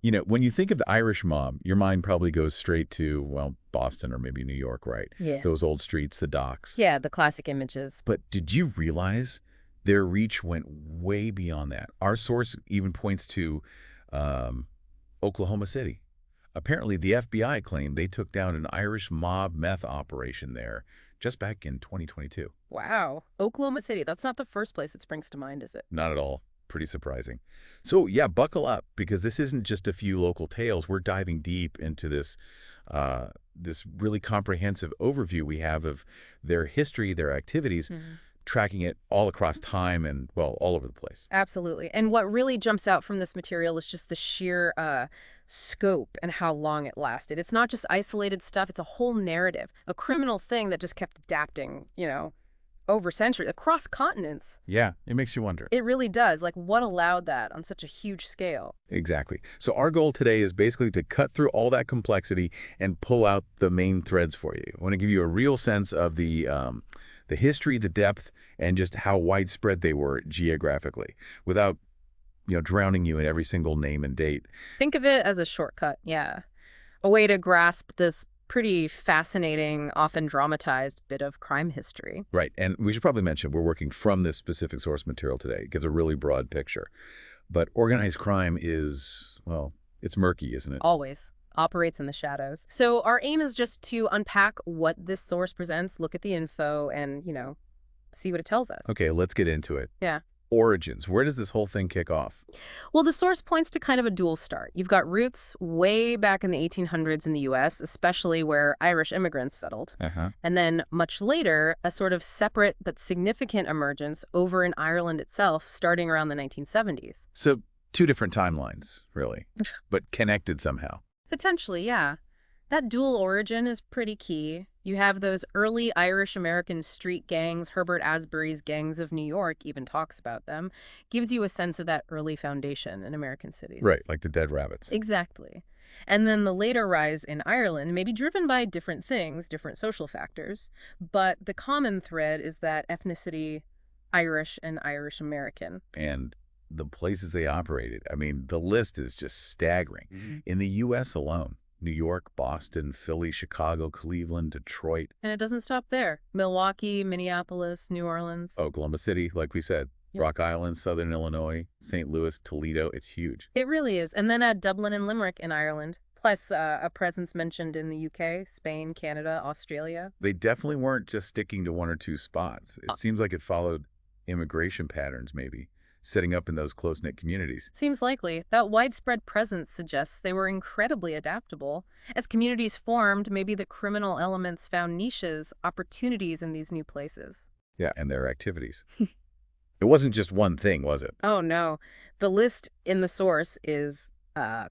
When you think of the Irish mob, your mind probably goes straight to, well, Boston or maybe New York, right? Yeah. Those old streets, the docks. Yeah, the classic images. But did you realize their reach went way beyond that? Our source even points to um, Oklahoma City. Apparently, the FBI claimed they took down an Irish mob meth operation there just back in 2022. Wow. Oklahoma City. That's not the first place that springs to mind, is it? Not at all. Pretty surprising. So yeah, buckle up because this isn't just a few local tales. We're diving deep into this really comprehensive overview we have of their history, their activities, tracking it all across time and, well, all over the place. Absolutely. And what really jumps out from this material is just the sheer scope and how long it lasted. It's not just isolated stuff. It's a whole narrative, a criminal thing that just kept adapting, over centuries, across continents. Yeah, it makes you wonder. It really does. Like, what allowed that on such a huge scale? Exactly. So our goal today is basically to cut through all that complexity and pull out the main threads for you. I want to give you a real sense of the history, the depth, and just how widespread they were geographically without, drowning you in every single name and date. Think of it as a shortcut, yeah. A way to grasp this pretty fascinating, often dramatized bit of crime history. Right. And we should probably mention we're working from this specific source material today. It gives a really broad picture. But organized crime is, well, it's murky, isn't it? Always operates in the shadows. So our aim is just to unpack what this source presents, look at the info, and, see what it tells us. Okay, let's get into it. Yeah. Origins. Where does this whole thing kick off? Well, the source points to kind of a dual start. You've got roots way back in the 1800s in the U.S., especially where Irish immigrants settled. Uh-huh. And then much later, a sort of separate but significant emergence over in Ireland itself, starting around the 1970s. So two different timelines, really, but connected somehow. Potentially, yeah. That dual origin is pretty key. You have those early Irish-American street gangs, Herbert Asbury's Gangs of New York even talks about them, gives you a sense of that early foundation in American cities. Right, like the Dead Rabbits. Exactly. And then the later rise in Ireland may be driven by different things, different social factors, but the common thread is that ethnicity, Irish and Irish-American. And the places they operated, I mean, the list is just staggering. In the U.S. alone, New York, Boston, Philly, Chicago, Cleveland, Detroit. And it doesn't stop there. Milwaukee, Minneapolis, New Orleans. Oklahoma City, like we said. Yep. Rock Island, Southern Illinois, St. Louis, Toledo. It's huge. It really is. And then add Dublin and Limerick in Ireland. Plus a presence mentioned in the UK, Spain, Canada, Australia. They definitely weren't just sticking to one or two spots. It seems like it followed immigration patterns, maybe, setting up in those close-knit communities. Seems likely. That widespread presence suggests they were incredibly adaptable. As communities formed, maybe the criminal elements found niches, opportunities in these new places. Yeah, and their activities. It wasn't just one thing, was it? Oh, no. The list in the source is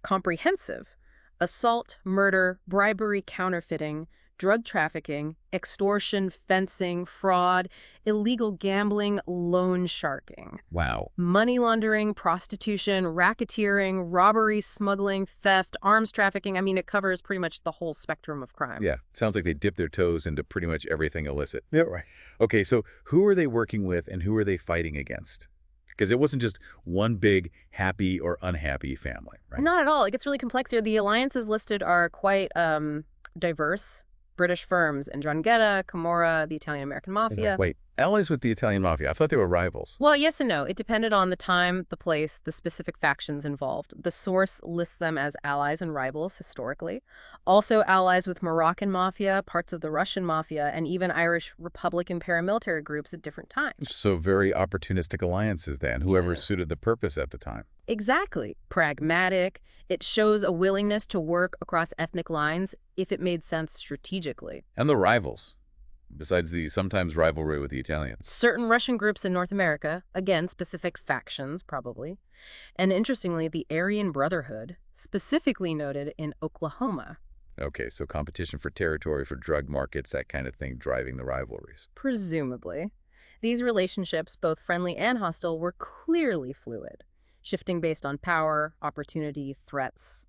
comprehensive. Assault, murder, bribery, counterfeiting, drug trafficking, extortion, fencing, fraud, illegal gambling, loan sharking. Wow. Money laundering, prostitution, racketeering, robbery, smuggling, theft, arms trafficking. I mean, it covers pretty much the whole spectrum of crime. Yeah, sounds like they dipped their toes into pretty much everything illicit. Yeah, right. Okay, so who are they working with and who are they fighting against? Because it wasn't just one big happy or unhappy family, right? Not at all. It gets really complex here. The alliances listed are quite diverse. British firms, Ndrangheta, Camorra, the Italian-American Mafia. Wait, allies with the Italian Mafia? I thought they were rivals. Well, yes and no. It depended on the time, the place, the specific factions involved. The source lists them as allies and rivals historically. Also allies with Moroccan Mafia, parts of the Russian Mafia, and even Irish Republican paramilitary groups at different times. So very opportunistic alliances then, whoever suited the purpose at the time. Exactly. Pragmatic. It shows a willingness to work across ethnic lines if it made sense strategically. And the rivals, besides the sometimes rivalry with the Italians. Certain Russian groups in North America, again, specific factions, probably. And interestingly, the Aryan Brotherhood, specifically noted in Oklahoma. Okay, so competition for territory, for drug markets, that kind of thing, driving the rivalries. Presumably. These relationships, both friendly and hostile, were clearly fluid, shifting based on power, opportunity, threats,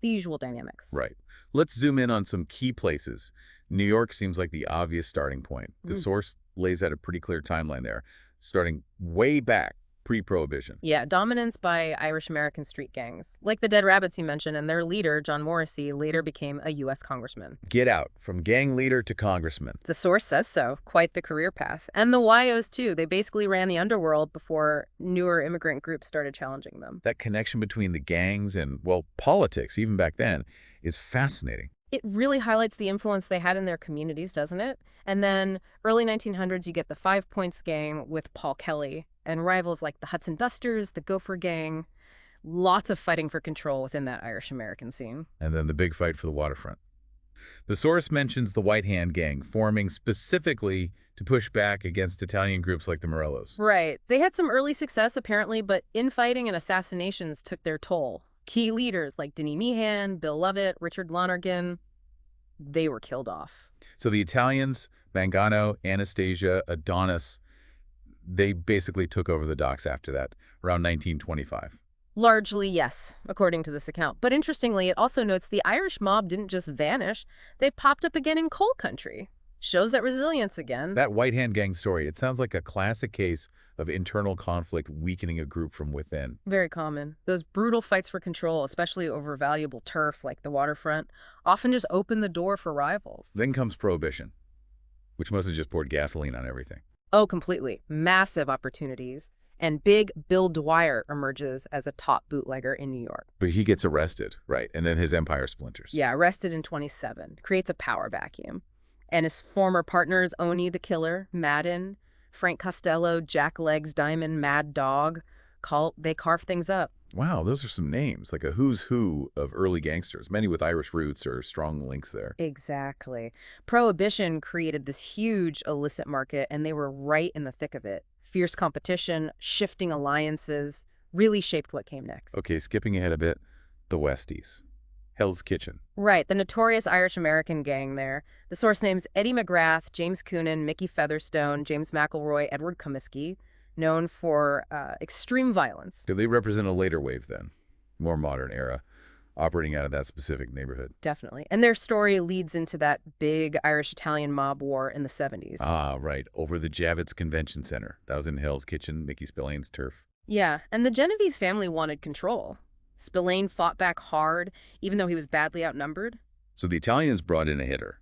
the usual dynamics. Right. Let's zoom in on some key places. New York seems like the obvious starting point. The source lays out a pretty clear timeline there, starting way back pre-Prohibition. Yeah, dominance by Irish-American street gangs. Like the Dead Rabbits you mentioned, and their leader, John Morrissey, later became a U.S. congressman. Get out, from gang leader to congressman. The source says so. Quite the career path. And the YOs, too. They basically ran the underworld before newer immigrant groups started challenging them. That connection between the gangs and, well, politics, even back then, is fascinating. It really highlights the influence they had in their communities, doesn't it? And then early 1900s, you get the Five Points Gang with Paul Kelly and rivals like the Hudson Busters, the Gopher Gang. Lots of fighting for control within that Irish-American scene. And then the big fight for the waterfront. The source mentions the White Hand Gang forming specifically to push back against Italian groups like the Morellos. Right. They had some early success, apparently, but infighting and assassinations took their toll. Key leaders like Denny Meehan, Bill Lovett, Richard Lonergan, they were killed off. So the Italians, Mangano, Anastasia, Adonis, they basically took over the docks after that, around 1925. Largely, yes, according to this account. But interestingly, it also notes the Irish mob didn't just vanish. They popped up again in coal country. Shows that resilience again. That White Hand Gang story, it sounds like a classic case of internal conflict weakening a group from within. Very common. Those brutal fights for control, especially over valuable turf like the waterfront, often just open the door for rivals. Then comes Prohibition, which must have just poured gasoline on everything. Oh, completely. Massive opportunities. And big Bill Dwyer emerges as a top bootlegger in New York. But he gets arrested, right? And then his empire splinters. Yeah, arrested in 27. Creates a power vacuum. And his former partners, Oni the Killer, Madden, Frank Costello, Jack Legs Diamond, Mad Dog, they carve things up. Wow, those are some names, like a who's who of early gangsters, many with Irish roots or strong links there. Exactly. Prohibition created this huge illicit market, and they were right in the thick of it. Fierce competition, shifting alliances, really shaped what came next. Okay, skipping ahead a bit, the Westies. Hell's Kitchen. Right, the notorious Irish-American gang there. The source names Eddie McGrath, James Coonan, Mickey Featherstone, James McElroy, Edward Comiskey, known for extreme violence. Do they represent a later wave then? More modern era, operating out of that specific neighborhood. Definitely. And their story leads into that big Irish-Italian mob war in the 70s. Ah, right, over the Javits Convention Center. That was in Hell's Kitchen, Mickey Spillane's turf. Yeah, and the Genovese family wanted control. Spillane fought back hard, even though he was badly outnumbered. So the Italians brought in a hitter,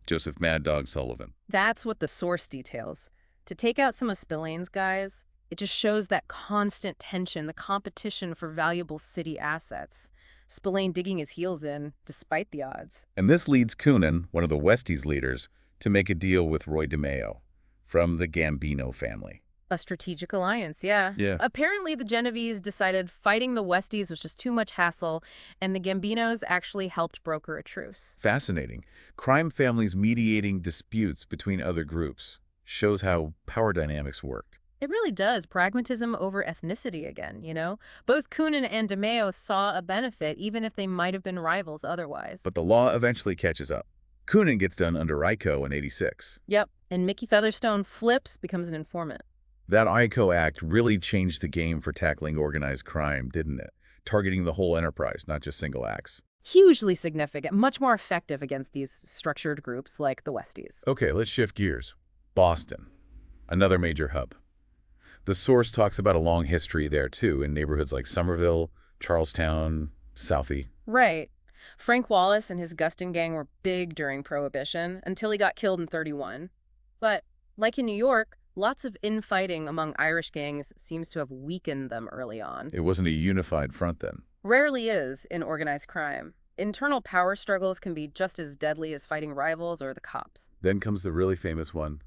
Joseph Mad Dog Sullivan. That's what the source details. To take out some of Spillane's guys, it just shows that constant tension, the competition for valuable city assets. Spillane digging his heels in, despite the odds. And this leads Coonan, one of the Westies leaders, to make a deal with Roy DeMeo from the Gambino family. A strategic alliance, yeah. Yeah. Apparently, the Genovese decided fighting the Westies was just too much hassle, and the Gambinos actually helped broker a truce. Fascinating. Crime families mediating disputes between other groups shows how power dynamics worked. It really does. Pragmatism over ethnicity again, you know? Both Coonan and DeMeo saw a benefit, even if they might have been rivals otherwise. But the law eventually catches up. Coonan gets done under ICO in '86. Yep, and Mickey Featherstone flips, becomes an informant. That ICO Act really changed the game for tackling organized crime, didn't it? Targeting the whole enterprise, not just single acts. Hugely significant, much more effective against these structured groups like the Westies. Okay, let's shift gears. Boston, another major hub. The source talks about a long history there, too, in neighborhoods like Somerville, Charlestown, Southie. Right. Frank Wallace and his Guston gang were big during Prohibition, until he got killed in '31. But, like in New York, lots of infighting among Irish gangs seems to have weakened them early on. It wasn't a unified front then. Rarely is in organized crime. Internal power struggles can be just as deadly as fighting rivals or the cops. Then comes the really famous one,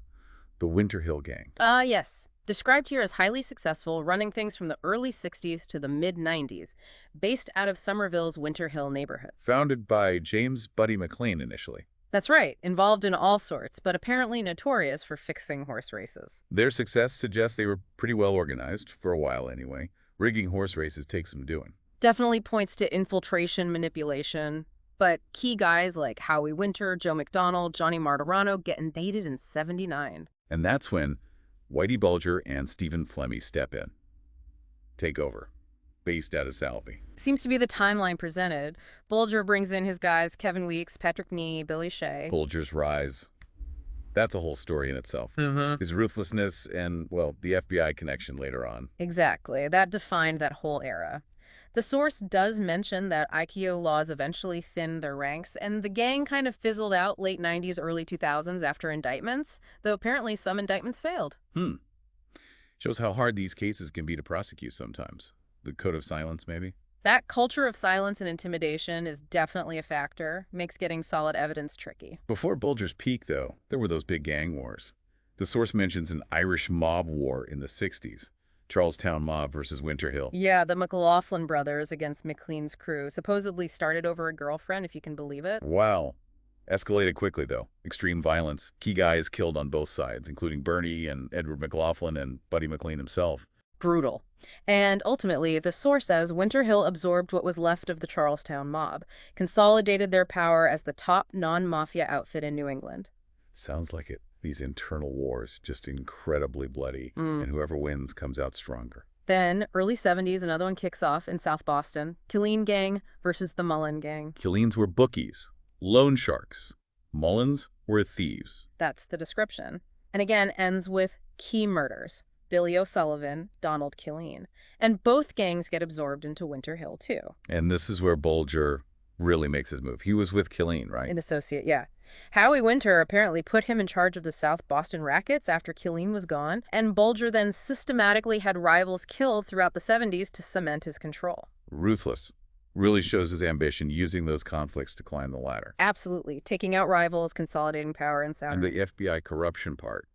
the Winter Hill Gang. Yes. Described here as highly successful, running things from the early 60s to the mid-90s, based out of Somerville's Winter Hill neighborhood. Founded by James Buddy McLean initially. That's right, involved in all sorts, but apparently notorious for fixing horse races. Their success suggests they were pretty well organized, for a while anyway. Rigging horse races takes some doing. Definitely points to infiltration, manipulation, but key guys like Howie Winter, Joe McDonald, Johnny Martirano get indicted in '79. And that's when Whitey Bulger and Stephen Flemmi step in. Take over. Based out of Salvi. Seems to be the timeline presented. Bulger brings in his guys, Kevin Weeks, Patrick Nee, Billy Shea. Bulger's rise. That's a whole story in itself. His ruthlessness and, well, the FBI connection later on. Exactly. That defined that whole era. The source does mention that IKO laws eventually thinned their ranks, and the gang kind of fizzled out late 90s, early 2000s after indictments, though apparently some indictments failed. Shows how hard these cases can be to prosecute sometimes. The code of silence, maybe? That culture of silence and intimidation is definitely a factor, makes getting solid evidence tricky. Before Bulger's peak, though, there were those big gang wars. The source mentions an Irish mob war in the 60s. Charlestown Mob versus Winter Hill. Yeah, the McLaughlin brothers against McLean's crew supposedly started over a girlfriend, if you can believe it. Wow. Escalated quickly, though. Extreme violence. Key guys killed on both sides, including Bernie and Edward McLaughlin and Buddy McLean himself. Brutal. And ultimately, the source says Winter Hill absorbed what was left of the Charlestown mob, consolidated their power as the top non-mafia outfit in New England. Sounds like it. These internal wars, just incredibly bloody, and whoever wins comes out stronger. Then, early 70s, another one kicks off in South Boston. Killeen Gang versus the Mullen Gang. Killeens were bookies, loan sharks. Mullins were thieves. That's the description. And again, ends with key murders. Billy O'Sullivan, Donald Killeen. And both gangs get absorbed into Winter Hill, too. And this is where Bulger really makes his move. He was with Killeen, right? An associate, yeah. Howie Winter apparently put him in charge of the South Boston rackets after Killeen was gone, and Bulger then systematically had rivals killed throughout the 70s to cement his control. Ruthless. Really shows his ambition, using those conflicts to climb the ladder. Absolutely. Taking out rivals, consolidating power, and sound. And the FBI corruption part,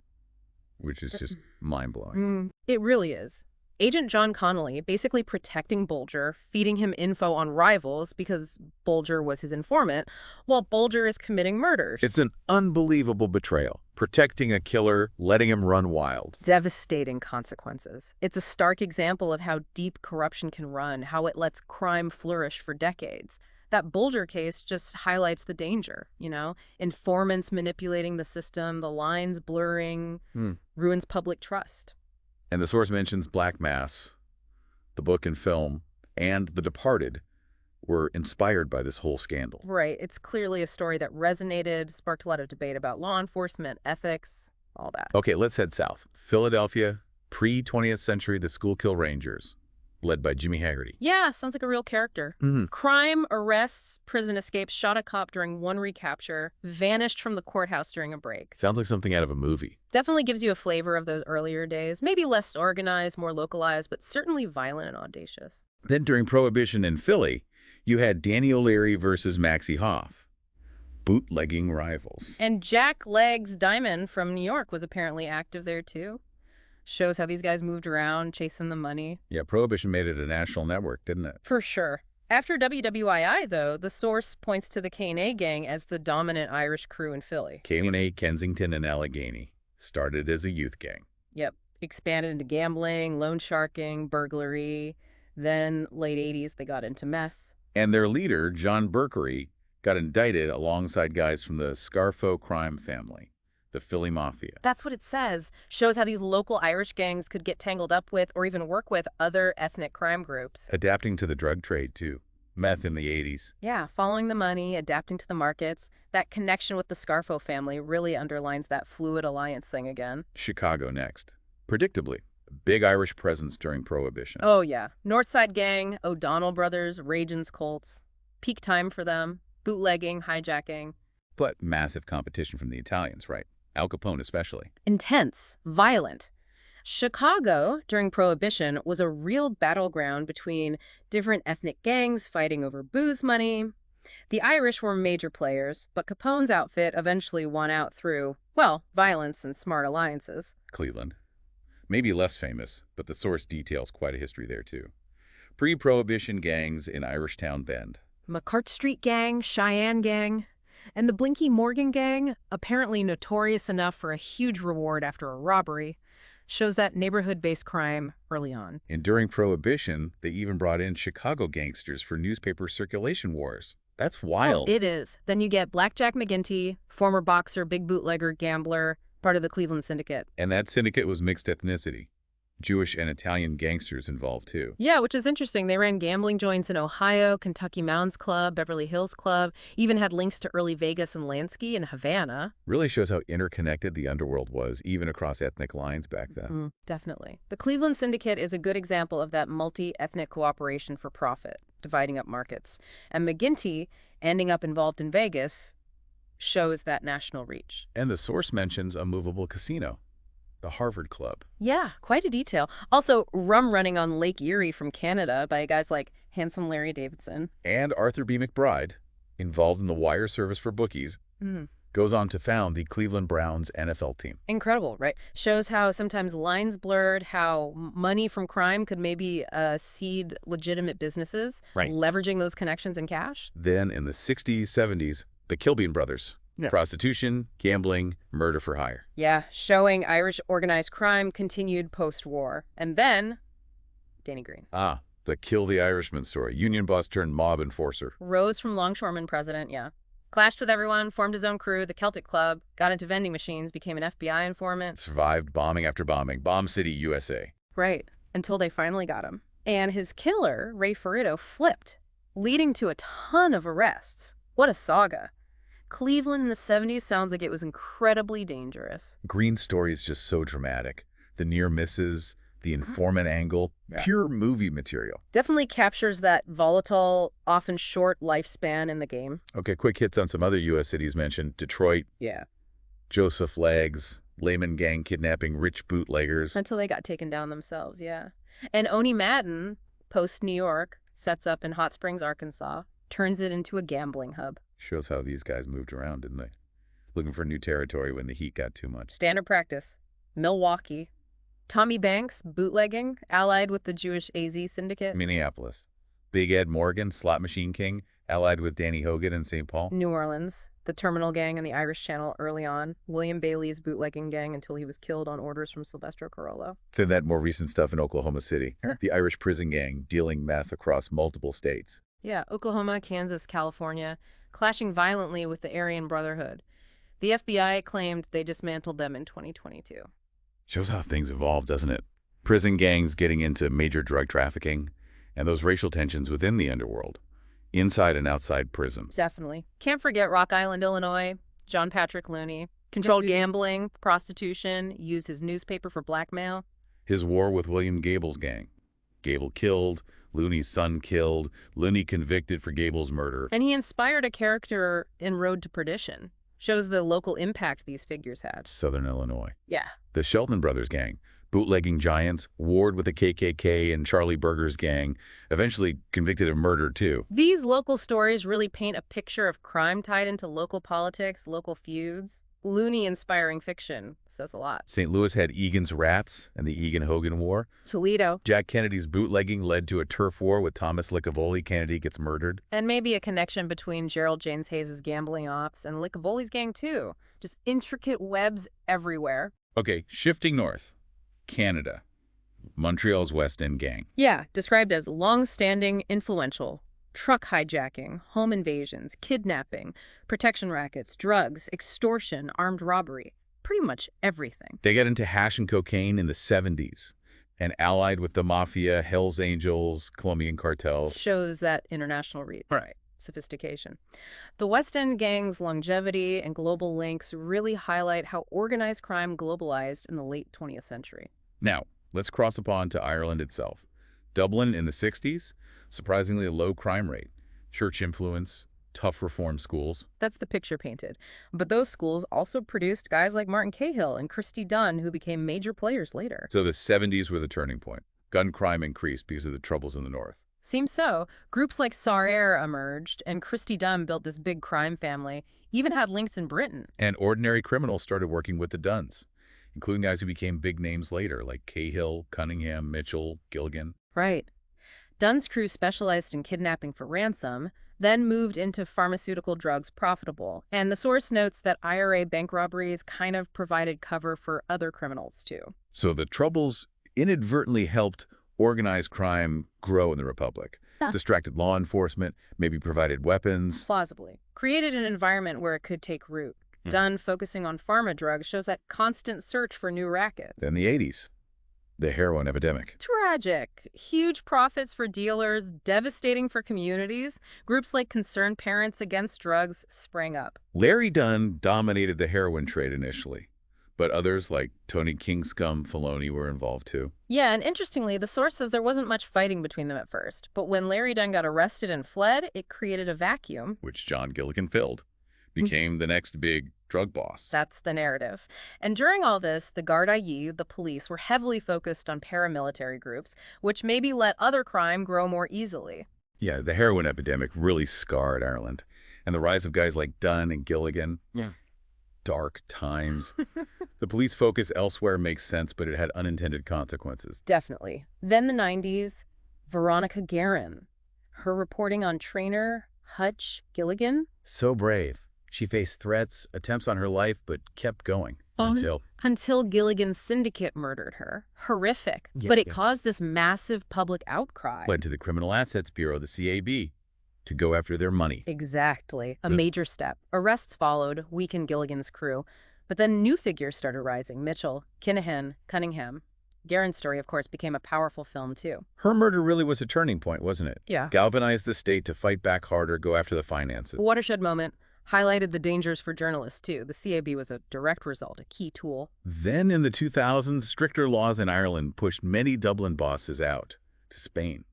which is just mind-blowing. It really is. Agent John Connolly basically protecting Bulger, feeding him info on rivals because Bulger was his informant, while Bulger is committing murders. It's an unbelievable betrayal. Protecting a killer, letting him run wild. Devastating consequences. It's a stark example of how deep corruption can run, how it lets crime flourish for decades. That Bulger case just highlights the danger, you know? Informants manipulating the system, the lines blurring, ruins public trust. And the source mentions Black Mass, the book and film, and The Departed were inspired by this whole scandal. Right. It's clearly a story that resonated, sparked a lot of debate about law enforcement, ethics, all that. Okay, let's head south. Philadelphia, pre-20th century, the Schuylkill Rangers, led by Jimmy Haggerty. Yeah, sounds like a real character. Crime, arrests, prison escapes, shot a cop during one recapture, vanished from the courthouse during a break. Sounds like something out of a movie. Definitely gives you a flavor of those earlier days. Maybe less organized, more localized, but certainly violent and audacious. Then during Prohibition in Philly, you had Danny O'Leary versus Maxie Hoff. Bootlegging rivals. And Jack Legs Diamond from New York was apparently active there too. Shows how these guys moved around, chasing the money. Yeah, Prohibition made it a national network, didn't it? For sure. After WWII, though, the source points to the K&A gang as the dominant Irish crew in Philly. K&A, Kensington, and Allegheny started as a youth gang. Yep. Expanded into gambling, loan sharking, burglary. Then, late 80s, they got into meth. And their leader, John Berkery, got indicted alongside guys from the Scarfo crime family, the Philly Mafia. That's what it says. Shows how these local Irish gangs could get tangled up with or even work with other ethnic crime groups. Adapting to the drug trade, too. Meth in the 80s. Yeah, following the money, adapting to the markets. That connection with the Scarfo family really underlines that fluid alliance thing again. Chicago next. Predictably, a big Irish presence during Prohibition. Oh, yeah. Northside Gang, O'Donnell Brothers, Ragens Colts. Peak time for them. Bootlegging, hijacking. But massive competition from the Italians, right? Al Capone especially. Intense, violent. Chicago, during Prohibition, was a real battleground between different ethnic gangs fighting over booze money. The Irish were major players, but Capone's outfit eventually won out through, well, violence and smart alliances. Cleveland. Maybe less famous, but the source details quite a history there, too. Pre-Prohibition gangs in Irishtown Bend. McCart Street Gang, Cheyenne Gang. And the Blinky Morgan Gang, apparently notorious enough for a huge reward after a robbery, shows that neighborhood-based crime early on. And during Prohibition, they even brought in Chicago gangsters for newspaper circulation wars. That's wild. Oh, it is. Then you get Blackjack McGinty, former boxer, big bootlegger, gambler, part of the Cleveland Syndicate. And that syndicate was mixed ethnicity. Jewish and Italian gangsters involved, too. Yeah, which is interesting. They ran gambling joints in Ohio, Kentucky Mounds Club, Beverly Hills Club, even had links to early Vegas and Lansky in Havana. Really shows how interconnected the underworld was, even across ethnic lines back then. Definitely. The Cleveland Syndicate is a good example of that multi-ethnic cooperation for profit, dividing up markets. And McGinty ending up involved in Vegas shows that national reach. And the source mentions a movable casino, the Harvard Club. Yeah, quite a detail. Also, rum running on Lake Erie from Canada by guys like Handsome Larry Davidson. And Arthur B. McBride, involved in the wire service for bookies, goes on to found the Cleveland Browns NFL team. Incredible, right? Shows how sometimes lines blurred, how money from crime could maybe seed legitimate businesses, Right. leveraging those connections and cash. Then in the 60s, 70s, the Kilbean brothers. Yeah. Prostitution, gambling, murder for hire. Yeah, showing Irish organized crime continued post-war. And then, Danny Green. Ah, the Kill the Irishman story. Union boss turned mob enforcer. Rose from longshoreman president, yeah. Clashed with everyone, formed his own crew, the Celtic Club, got into vending machines, became an FBI informant. Survived bombing after bombing. Bomb City, USA. Right, until they finally got him. And his killer, Ray Ferrito, flipped, leading to a ton of arrests. What a saga. Cleveland in the 70s sounds like it was incredibly dangerous. Green's story is just so dramatic. The near misses, the informant angle, pure movie material. Definitely captures that volatile, often short lifespan in the game. Okay, quick hits on some other U.S. cities mentioned. Detroit, Yeah. Joseph Leggs, Lehman gang kidnapping rich bootleggers. Until they got taken down themselves, yeah. And Oni Madden, post-New York, sets up in Hot Springs, Arkansas, turns it into a gambling hub. Shows how these guys moved around, didn't they? Looking for new territory when the heat got too much. Standard practice. Milwaukee. Tommy Banks, bootlegging, allied with the Jewish AZ syndicate. Minneapolis. Big Ed Morgan, slot machine king, allied with Danny Hogan in St. Paul. New Orleans, the Terminal Gang and the Irish Channel early on. William Bailey's bootlegging gang until he was killed on orders from Silvestro Carollo. Then that more recent stuff in Oklahoma City. The Irish prison gang dealing meth across multiple states. Yeah, Oklahoma, Kansas, California, clashing violently with the Aryan Brotherhood. The FBI claimed they dismantled them in 2022. Shows how things evolved, doesn't it? Prison gangs getting into major drug trafficking, and those racial tensions within the underworld, inside and outside prisons. Definitely. Can't forget Rock Island, Illinois, John Patrick Looney. Controlled gambling, prostitution, used his newspaper for blackmail. His war with William Gable's gang. Gable killed, Looney's son killed, Looney convicted for Gable's murder. And he inspired a character in Road to Perdition. Shows the local impact these figures had. Southern Illinois. Yeah. The Shelton Brothers gang, bootlegging giants, warred with the KKK and Charlie Berger's gang, eventually convicted of murder, too. These local stories really paint a picture of crime tied into local politics, local feuds. Looney-inspiring fiction says a lot. St. Louis had Egan's Rats and the Egan-Hogan War. Toledo. Jack Kennedy's bootlegging led to a turf war with Thomas Licavoli. Kennedy gets murdered. And maybe a connection between Gerald James Hayes' gambling ops and Licavoli's gang, too. Just intricate webs everywhere. Okay, shifting north. Canada. Montreal's West End gang. Yeah, described as long-standing, influential. Truck hijacking, home invasions, kidnapping, protection rackets, drugs, extortion, armed robbery. Pretty much everything. They get into hash and cocaine in the 70s and allied with the Mafia, Hells Angels, Colombian cartels. Shows that international reach. Right. Sophistication. The West End gang's longevity and global links really highlight how organized crime globalized in the late 20th century. Now, let's cross the pond to Ireland itself. Dublin in the 60s, surprisingly a low crime rate. Church influence, tough reform schools. That's the picture painted. But those schools also produced guys like Martin Cahill and Christy Dunn, who became major players later. So the 70s were the turning point. Gun crime increased because of the troubles in the north. Seems so. Groups like Sarre emerged, and Christy Dunn built this big crime family, even had links in Britain. And ordinary criminals started working with the Dunns, including guys who became big names later, like Cahill, Cunningham, Mitchell, Gilligan. Right. Dunn's crew specialized in kidnapping for ransom, then moved into pharmaceutical drugs profitable. And the source notes that IRA bank robberies kind of provided cover for other criminals, too. So the troubles inadvertently helped organized crime grow in the Republic. Distracted law enforcement, maybe provided weapons. Plausibly. Created an environment where it could take root. Dunn focusing on pharma drugs shows that constant search for new rackets. Then the 80s. The heroin epidemic. Tragic. Huge profits for dealers, devastating for communities. Groups like Concerned Parents Against Drugs sprang up. Larry Dunn dominated the heroin trade initially, but others like Tony Kingscom Filoni were involved too, Yeah, and interestingly, the source says there wasn't much fighting between them at first. But when Larry Dunn got arrested and fled, it created a vacuum. which John Gilligan filled, became the next big drug boss. That's the narrative. And during all this, the Garda Síochána, the police, were heavily focused on paramilitary groups, which maybe let other crime grow more easily. Yeah, the heroin epidemic really scarred Ireland. And the rise of guys like Dunn and Gilligan. Yeah. Dark times. The police focus elsewhere makes sense, but it had unintended consequences. Definitely. Then the 90s, Veronica Guerin. Her reporting on trainer Hutch Gilligan. So brave. She faced threats, attempts on her life, but kept going Until Gilligan's syndicate murdered her. Horrific. But it caused this massive public outcry. led to the Criminal Assets Bureau, the CAB, to go after their money. Exactly. A major step. Arrests followed, weakened Gilligan's crew. But then new figures started rising. Mitchell, Kinahan, Cunningham. Guerin's story, of course, became a powerful film, too. Her murder really was a turning point, wasn't it? Yeah. Galvanized the state to fight back harder, go after the finances. A watershed moment. Highlighted the dangers for journalists, too. The CAB was a direct result, a key tool. Then in the 2000s, stricter laws in Ireland pushed many Dublin bosses out to Spain,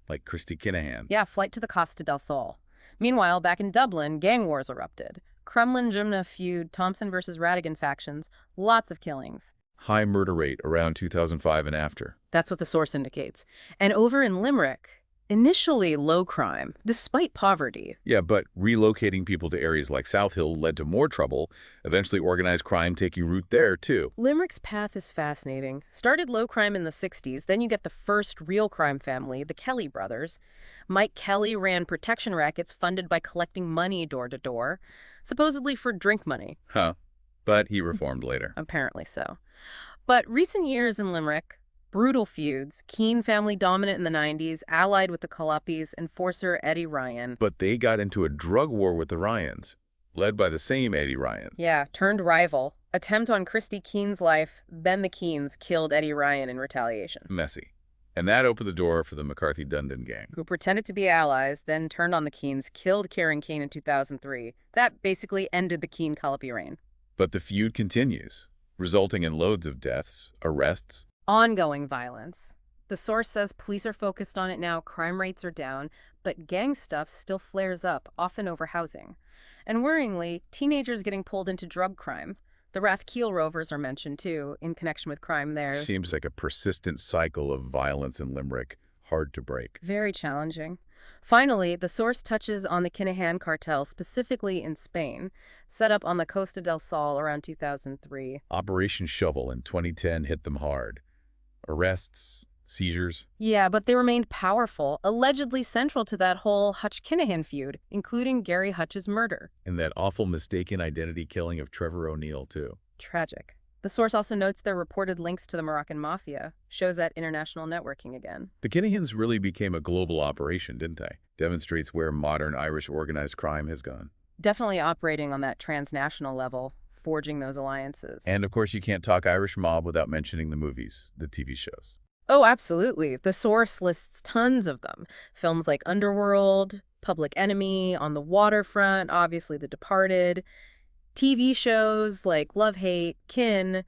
like Christy Kinahan. Yeah, flight to the Costa del Sol. Meanwhile, back in Dublin, gang wars erupted. Crumlin-Jumna feud, Thompson versus Radigan factions, lots of killings. High murder rate around 2005 and after. That's what the source indicates. And over in Limerick, initially low crime, despite poverty. Yeah, but relocating people to areas like South Hill led to more trouble, eventually organized crime taking root there, too. Limerick's path is fascinating. Started low crime in the 60s, then you get the first real crime family, the Kelly brothers. Mike Kelly ran protection rackets funded by collecting money door to door, supposedly for drink money. Huh. But he reformed later. Apparently so. But recent years in Limerick, brutal feuds, Keane family dominant in the 90s, allied with the Coluppies, enforcer Eddie Ryan. But they got into a drug war with the Ryans, led by the same Eddie Ryan. Yeah, turned rival. Attempt on Christy Keane's life, then the Keanes killed Eddie Ryan in retaliation. Messy. And that opened the door for the McCarthy-Dundon gang. Who pretended to be allies, then turned on the Keanes, killed Kieran Keane in 2003. That basically ended the Keane-Coluppi reign. But the feud continues, resulting in loads of deaths, arrests. Ongoing violence. The source says police are focused on it now, crime rates are down, but gang stuff still flares up, often over housing. And worryingly, teenagers getting pulled into drug crime. The Rathkeil Rovers are mentioned, too, in connection with crime there. Seems like a persistent cycle of violence in Limerick, hard to break. Very challenging. Finally, the source touches on the Kinahan cartel, specifically in Spain, set up on the Costa del Sol around 2003. Operation Shovel in 2010 hit them hard. Arrests, seizures. Yeah, but they remained powerful, allegedly central to that whole Hutch-Kinahan feud, including Gary Hutch's murder. And that awful mistaken identity killing of Trevor O'Neill, too. Tragic. The source also notes their reported links to the Moroccan Mafia, shows that international networking again. The Kinahans really became a global operation, didn't they? Demonstrates where modern Irish organized crime has gone. Definitely operating on that transnational level, forging those alliances. And of course, you can't talk Irish mob without mentioning the movies, the TV shows. Oh, absolutely. The source lists tons of them. Films like Underworld, Public Enemy, On the Waterfront, obviously The Departed. TV shows like Love, Hate, Kin,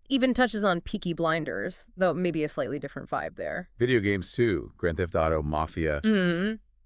even touches on Peaky Blinders, though maybe a slightly different vibe there. Video games too, Grand Theft Auto, Mafia.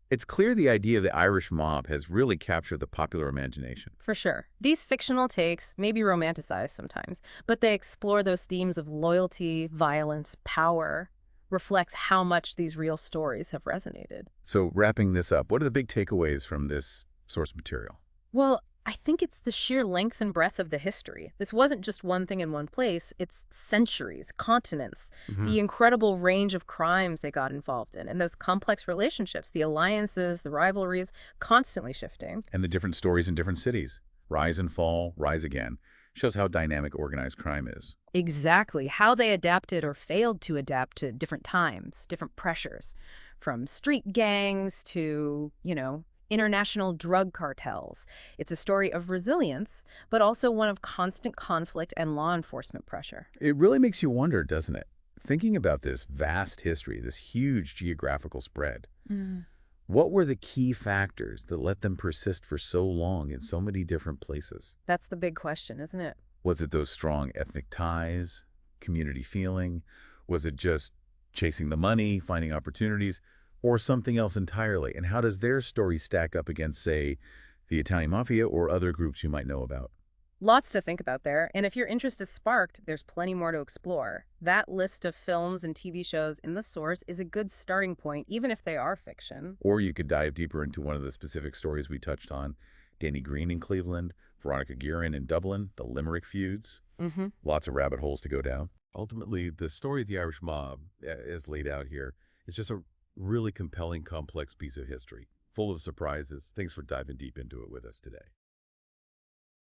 It's clear the idea of the Irish mob has really captured the popular imagination. For sure. These fictional takes may be romanticized sometimes, but they explore those themes of loyalty, violence, power, reflects how much these real stories have resonated. So wrapping this up, what are the big takeaways from this source material? Well, I think it's the sheer length and breadth of the history. This wasn't just one thing in one place. It's centuries, continents, the incredible range of crimes they got involved in, and those complex relationships, the alliances, the rivalries, constantly shifting. And the different stories in different cities. Rise and fall, rise again. Shows how dynamic organized crime is. Exactly. How they adapted or failed to adapt to different times, different pressures, from street gangs to, international drug cartels. It's a story of resilience, but also one of constant conflict and law enforcement pressure. It really makes you wonder, doesn't it? thinking about this vast history, this huge geographical spread, Mm. what were the key factors that let them persist for so long in so many different places? That's the big question, isn't it? Was it those strong ethnic ties, community feeling? Was it just chasing the money, finding opportunities, or something else entirely? And how does their story stack up against, say, the Italian Mafia or other groups you might know about? Lots to think about there, and if your interest is sparked, there's plenty more to explore. That list of films and TV shows in the source is a good starting point, even if they are fiction. Or you could dive deeper into one of the specific stories we touched on, Danny Green in Cleveland, Veronica Guerin in Dublin, the Limerick feuds. Mm-hmm. Lots of rabbit holes to go down. Ultimately, the story of the Irish mob, as laid out here, is just a really compelling, complex piece of history, full of surprises. Thanks for diving deep into it with us today.